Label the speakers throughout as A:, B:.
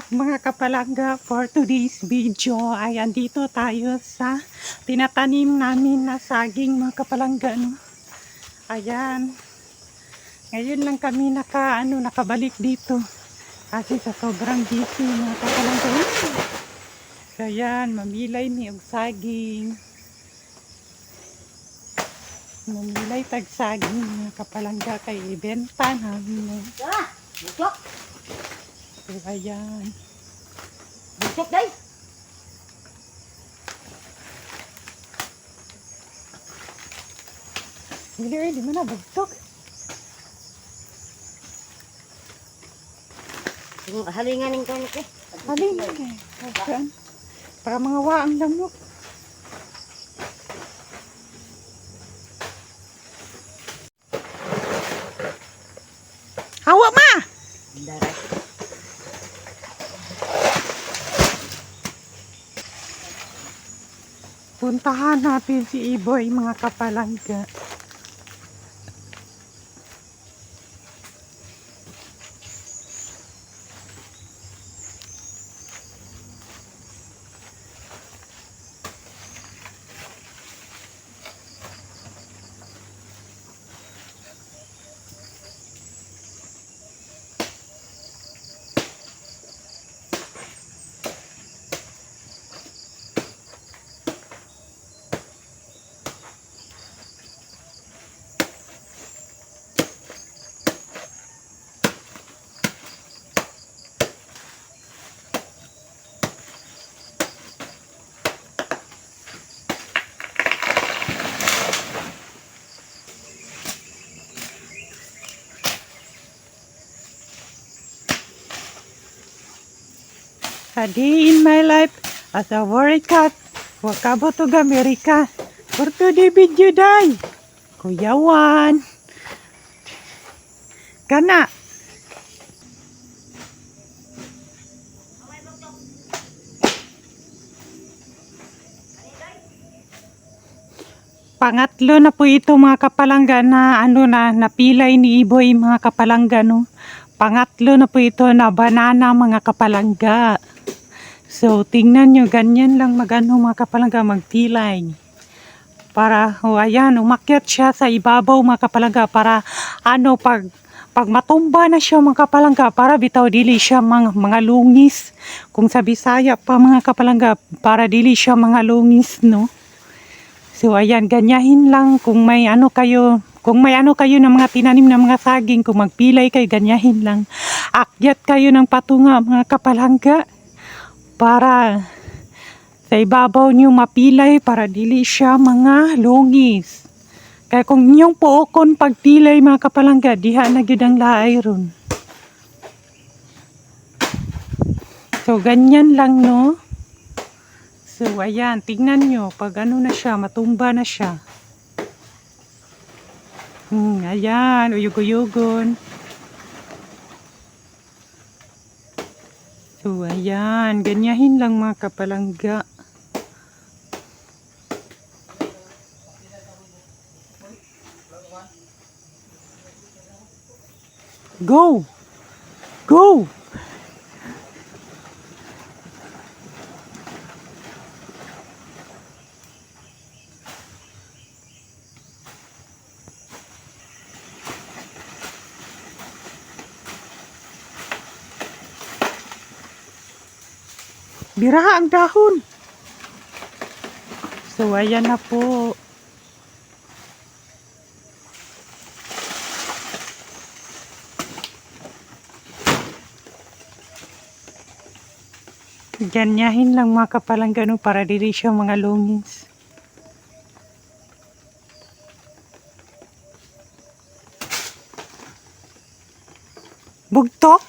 A: Mga kapalangga, for today's video ay andito tayo sa tinatanim namin na saging, mga kapalangga, no? Ayan, ngayon lang kami nakabalik dito kasi sa sobrang busy, mga kapalangga. Ayan, mamilay ni og saging, mamilay tag saging, mga kapalangga, kay ibenta namin, no?
B: Butok!
A: So, ayan.
B: Butok day!
A: Hindi mo na bugtok.
B: Halingan ng kanik eh.
A: Halin eh. Saan? Para mga waang lamok. Hawa ma!
B: Darat.
A: Puntahan natin si Iboy, mga kapalangga. A day in my life as a worry cat. Wakabo to Amerika. For today video day. Kuyawan. Kana. Pangatlo na po ito, mga kapalangga, na napilay ni Iboy, mga kapalangga, no. Pangatlo na po ito na banana, mga kapalangga. So, tingnan nyo, ganyan lang mga kapalangga, magpilay. Para, ayan, umakyat siya sa ibabaw, mga kapalangga, para, pag matumba na siya, mga kapalangga, para bitaw dili siya mga lungis. Kung sa Bisaya pa, mga kapalangga, para dili siya mga lungis, no? So, ayan, ganyahin lang kung may kayo ng mga tinanim na mga saging, kung magpilay kayo, ganyahin lang. Akyat kayo ng patunga, mga kapalangga, para sa ibabaw niyo mapilay, para dili siya mga lungis. Kaya kung inyong puokon pagpilay, mga kapalangga, diha na gyud ang laay ron. So, ganyan lang, no? So, ayan, tingnan nyo, pag na siya, matumba na siya. Ayan, uyug-uyugon. So, ayan, ganyahin lang, mga kapalangga. Go! Go! Biraha ang dahon. So, ayan na po. Ganyahin lang, mga kapalangga, no, para dili siya mga lungis. Bugtok?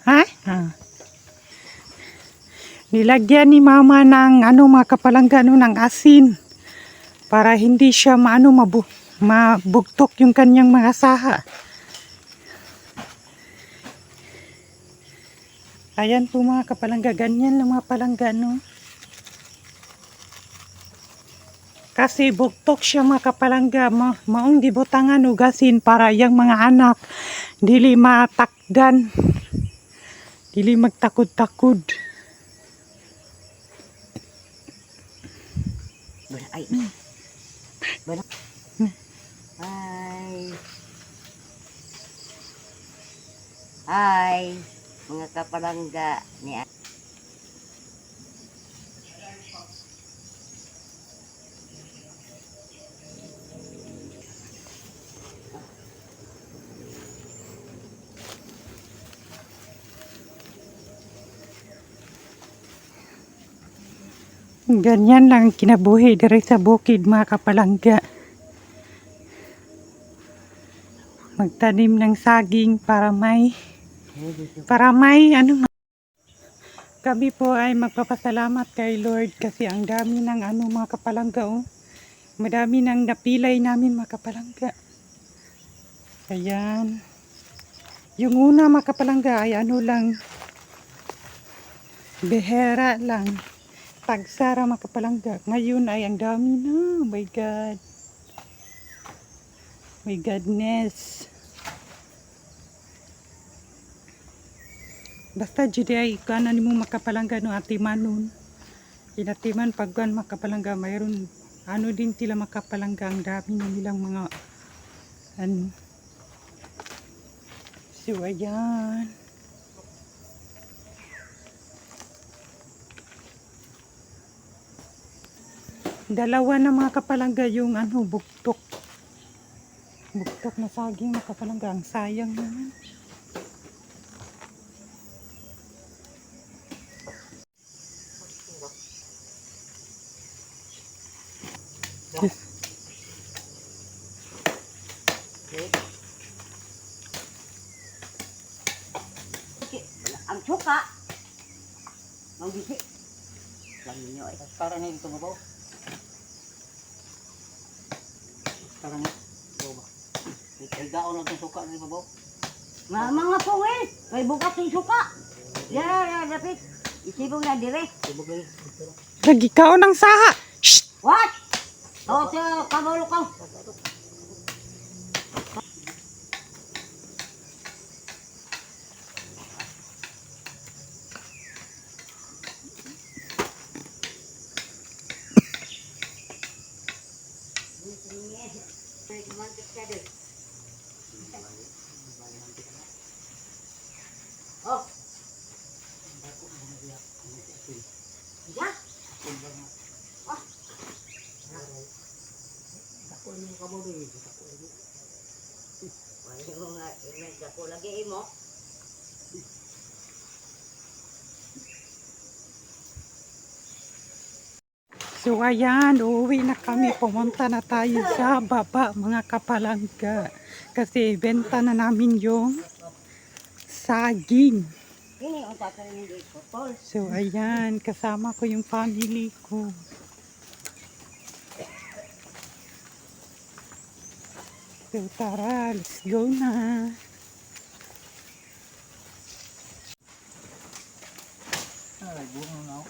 A: Ha? Nilagyan ni mama ng mga kapalangga, no, ng asin para hindi siya mabugtok yung kanyang mga saha. Ayan po, mga kapalangga, ganyan lang, mga palangga, no. Kasi bugtok siya, mga kapalangga, maong gibutangan ugasin para yung mga anak dili matakdan. Dili magtakod-takod.
B: Bala, ay. Bala. Ay. Ay. Mga kapalangga ni
A: Ganyan lang kinabuhi diri sa bukid mga kapalangga. Magtanim ng saging para may kami po ay magpapasalamat kay Lord kasi ang dami ng mga kapalangga oh. Madami nang napilay namin mga kapalangga. Ayan. Yung una mga kapalangga ay lang behera lang. Tagsara mga kapalangga. Ngayon ay ang dami na. Oh my God. My goodness. Basta judi ay kanan mo makapalangga no atimanon. Inatiman pagkuan makapalangga mayroon din sila makapalangga ang dami na nilang mga so ayan. Dalawa na mga kapalangga yung buktok na saging mga kapalangga. Ang sayang naman.
B: ang suka. Ang bisi. Lang ninyo ay.
C: Parang na ito mabaw. Parang na. Bawa ba? Ay daon lang itong suka na mabaw.
B: Mga pungil. May bukas yung suka. Ya, dapat. Isibog na dire.
C: Subog lang.
A: Lagi kaon ng saha. Shh!
B: What? O, sa kamulo ka. Oh. Ya. Ah.
C: Ako yung kabaw din.
B: Wala nga, imedya ko lagi mo.
A: So ayan, uuwi na kami. Pumunta na tayo sa baba mga kapalangga. Kasi benta na namin yung saging.
B: Ini ang tatanin dito, tol.
A: So ayan, kasama ko yung family ko. So tara, let's go na.
C: Ay, buong na ako.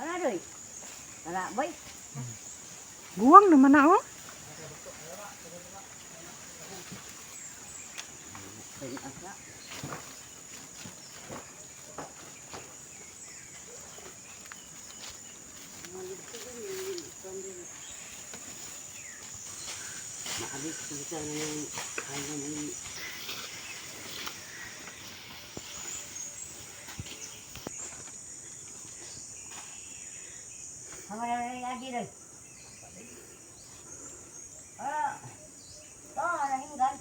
B: Ano doy? Tara, boy.
A: Buwang naman na oh.
B: Nakabit kita ng ano ni lagi doy. Nahinggan.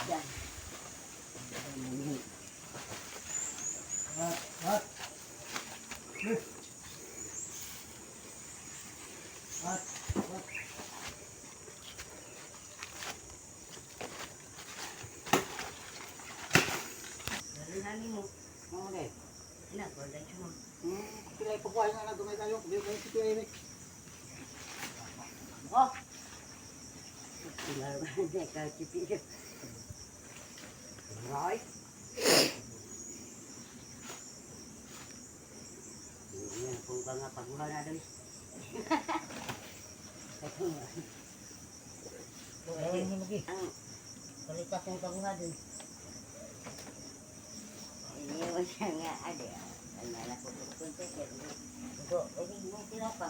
B: Yan. Nalinanin mo.
C: Oo, okay.
B: Ina, wala siya.
C: Pilay pagkuhay nga lang tumay tayo. Hindi ko yung sipilay ni.
B: Oh. Sila ba na kahit right? Yan, kung ka nga pagbuhan na doon.
C: Gawin mo lagi.
B: Ang
C: Balikat yung taguha din.
B: iniwan siya nga, ade. Ang nalakukunti. Ito, hindi mo pinapa.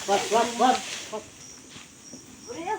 C: Wag.
B: Uli na.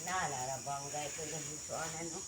B: Nalalabang guys ko yung suanan, no?